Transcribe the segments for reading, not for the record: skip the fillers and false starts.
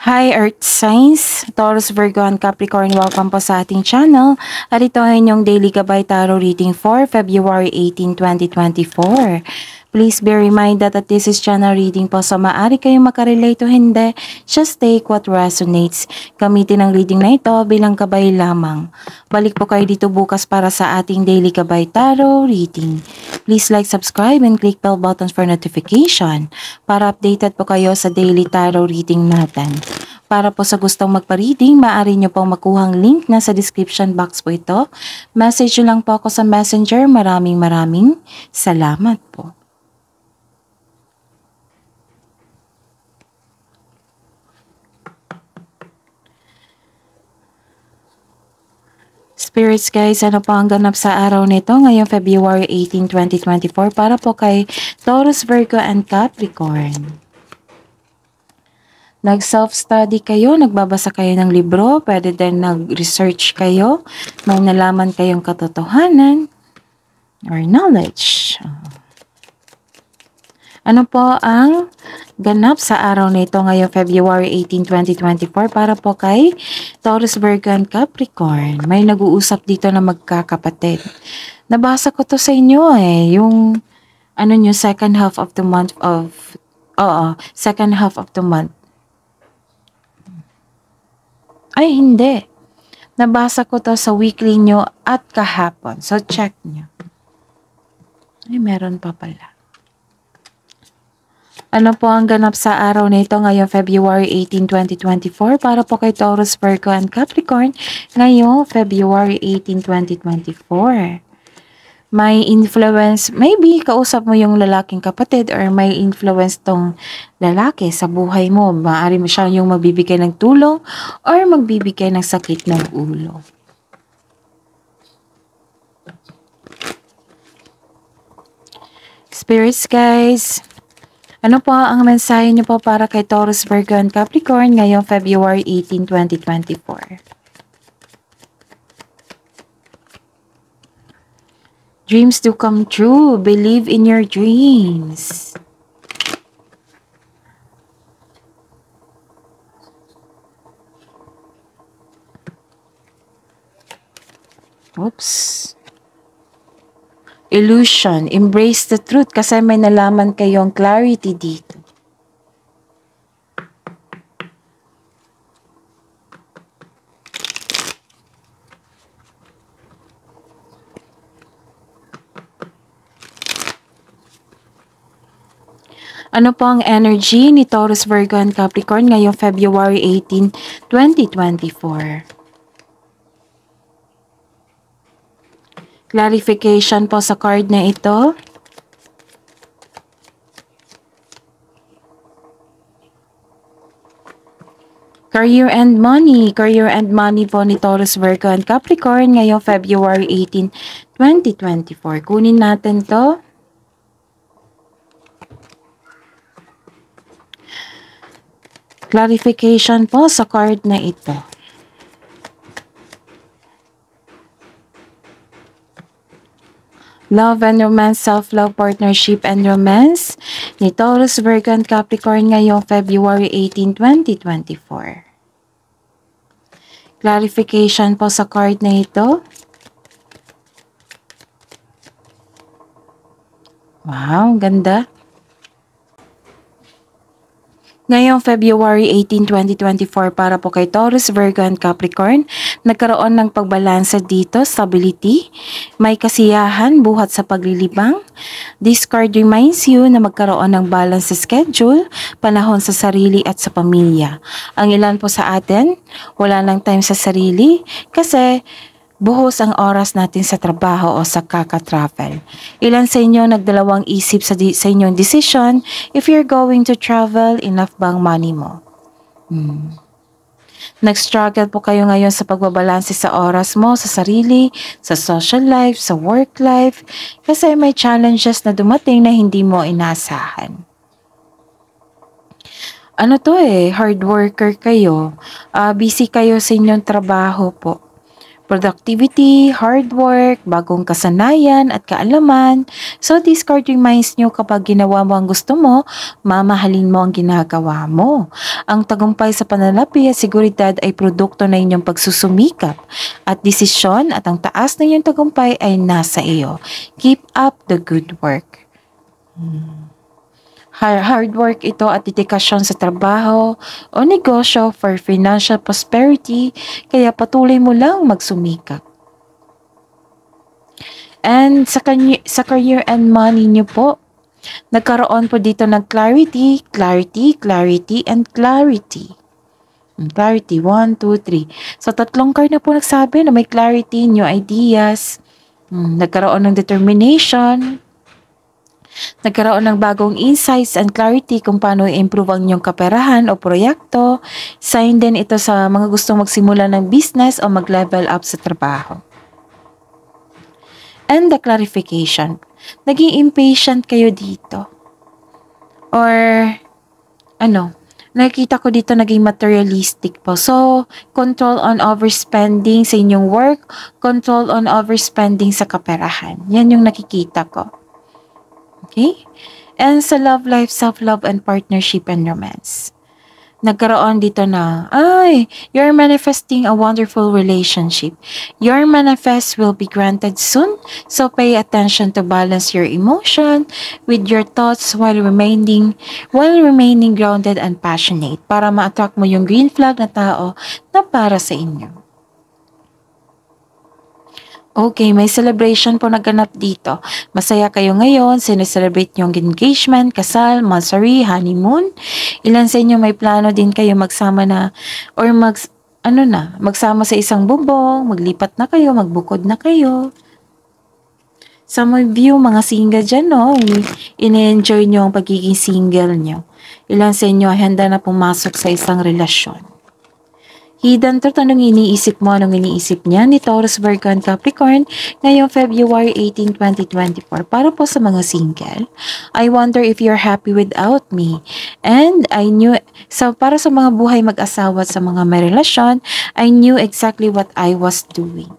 Hi Earth Signs, Taurus, Virgo, and Capricorn. Welcome po sa ating channel. At ito ay inyong Daily Gabay Tarot Reading for February 18, 2024. Please be reminded that this is channel reading po, so maaari kayong makarelate o hindi. Just take what resonates. Gamitin ang reading na ito bilang gabay lamang. Balik po kayo dito bukas para sa ating Daily Gabay Tarot Reading. Please like, subscribe, and click bell buttons for notification para updated po kayo sa daily tarot reading natin. Para po sa gustong magpa-reading, maaari nyo pong makuhang link na sa description box po ito. Message nyo lang po ako sa messenger. Maraming salamat po. Spirits guys, ano po ang ganap sa araw nito ngayong February 18, 2024 para po kay Taurus, Virgo, and Capricorn. Nag-self-study kayo, nagbabasa kayo ng libro, pwede din nag-research kayo, may nalaman kayong katotohanan or knowledge. Ano po ang ganap sa araw nito ngayong February 18, 2024 para po kay Taurus, Virgo, and Capricorn? May nag-uusap dito na magkakapatid. Nabasa ko to sa inyo yung ano nyo, second half of the month. Ay, hindi. Nabasa ko to sa weekly nyo at kahapon. So, check nyo. Ay, meron pa pala. Ano po ang ganap sa araw nito ngayong February 18, 2024 para po kay Taurus, Virgo, and Capricorn ngayong February 18, 2024? May influence, maybe kausap mo yung lalaking kapatid or may influence tong lalaki sa buhay mo. Maaari mo siya yung magbibigay ng tulong or magbibigay ng sakit ng ulo. Spirits guys, ano po ang mensahe niyo po para kay Taurus, Virgo, and Capricorn ngayong February 18, 2024? Dreams do come true. Believe in your dreams. Oops. Illusion. Embrace the truth kasi may nalaman kayong clarity dito. Ano po ang energy ni Taurus, Virgo, and Capricorn ngayong February 18, 2024? Clarification po sa card na ito. Career and money. Career and money po ni Taurus, Virgo, and Capricorn ngayong February 18, 2024. Kunin natin to. Clarification po sa card na ito. Love and romance, self-love, partnership, and romance ni Taurus, Virgo, and Capricorn ngayong February 18, 2024. Clarification po sa card na ito. Wow, ganda. Ngayong February 18, 2024 para po kay Taurus, Virgo, and Capricorn, nagkaroon ng pagbalansa dito, stability, may kasiyahan buhat sa paglilibang. This card reminds you na magkaroon ng balance sa schedule, panahon sa sarili at sa pamilya. Ang ilan po sa atin, wala lang time sa sarili kasi buhos ang oras natin sa trabaho o sa kaka-travel. Ilan sa inyo nagdalawang isip sa inyong decision if you're going to travel, enough bang money mo? Nag-struggle po kayo ngayon sa pagbabalanse sa oras mo, sa sarili, sa social life, sa work life, kasi may challenges na dumating na hindi mo inaasahan. Ano to hard worker kayo, busy kayo sa inyong trabaho po. productivity, hard work, bagong kasanayan at kaalaman. So this card reminds nyo kapag ginawa mo ang gusto mo, mamahalin mo ang ginagawa mo. Ang tagumpay sa pananalapi at seguridad ay produkto na inyong pagsusumikap at desisyon at ang taas na inyong tagumpay ay nasa iyo. Keep up the good work. Hard work ito at dedikasyon sa trabaho o negosyo for financial prosperity, kaya patuloy mo lang magsumikap. And sa career and money nyo po, nagkaroon po dito ng clarity, clarity, clarity, and clarity. Clarity, 1, 2, 3. So, 3 card na po nagsabi na may clarity, new ideas, nagkaroon ng determination, nagkaroon ng bagong insights and clarity kung paano i-improve ang inyong kaperahan o proyekto. Sign din ito sa mga gustong magsimula ng business o mag-level up sa trabaho. And the clarification. Naging impatient kayo dito. Or, nakikita ko dito naging materialistic po. So, control on overspending sa inyong work, control on overspending sa kaperahan. Yan yung nakikita ko. Okay? And sa love life, self-love, and partnership and romance. Nagkaroon dito na, you're manifesting a wonderful relationship. Your manifest will be granted soon. So pay attention to balance your emotion with your thoughts while remaining grounded and passionate para ma-attract mo yung green flag na tao na para sa inyo. Okay, may celebration po naganap dito. Masaya kayo ngayon, sineselebrate yung engagement, kasal, monthsary, honeymoon. Ilan sa inyo may plano din kayo magsama na, or magsama sa isang bubong, maglipat na kayo, magbukod na kayo. Some of you, mga single dyan, no? Ine-enjoy nyo ang pagiging single nyo. Ilan sa inyo handa na pumasok sa isang relasyon. Hidden truth, anong iniisip mo, anong iniisip niya ni Taurus, Virgo, and Capricorn ngayong February 18, 2024 para po sa mga single. I wonder if you're happy without me. And para sa mga buhay mag-asawa at sa mga may relasyon, I knew exactly what I was doing.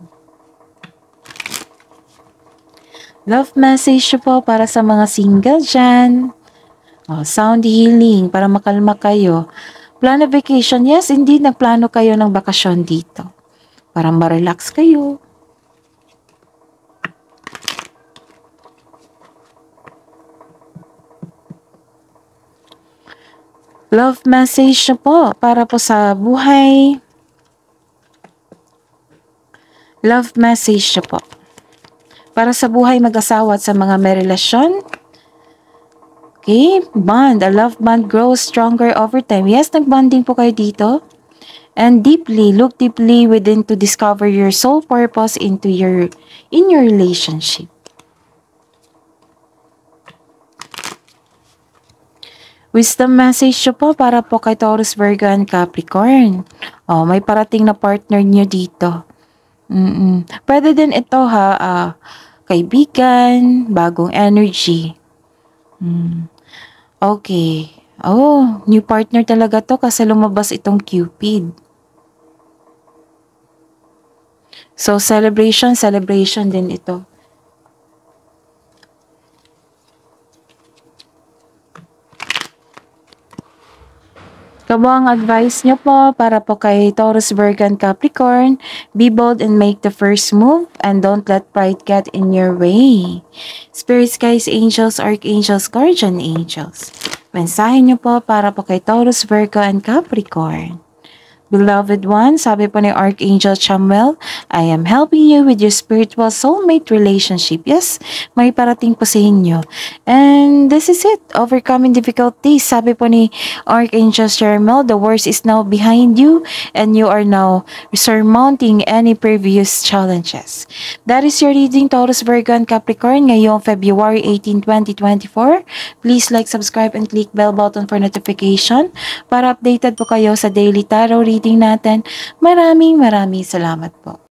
Love message po para sa mga single dyan. Sound healing para makalma kayo. Plano vacation, yes, indeed, nagplano kayo ng bakasyon dito. Para ma-relax kayo. Love message po para po sa buhay. Love message po para sa buhay mag-asawa at sa mga may relasyon. Okay, bond. A love bond grows stronger over time. Yes, nagbonding po kayo dito. And look deeply within to discover your soul purpose in your relationship. Wisdom message po para po kay Taurus, Virgo, and Capricorn. May parating na partner nyo dito. Pwede din ito kaibigan, bagong energy. Okay. New partner talaga to kasi lumabas itong Cupid. So, celebration din ito. Kabuang advice nyo po para po kay Taurus, Virgo, and Capricorn. Be bold and make the first move and don't let pride get in your way. Spirits, guides, angels, archangels, guardian angels. Mensahe nyo po para po kay Taurus, Virgo, and Capricorn. Beloved one, sabi po ni Archangel Chamuel, I am helping you with your spiritual soulmate relationship. Yes, may parating po sa inyo. And this is it. Overcoming difficulties. Sabi po ni Archangel Chamuel, the worst is now behind you and you are now surmounting any previous challenges. That is your reading, Taurus, Virgo, and Capricorn ngayong February 18, 2024. Please like, subscribe, and click bell button for notification para updated po kayo sa daily tarot reading natin. Maraming salamat po.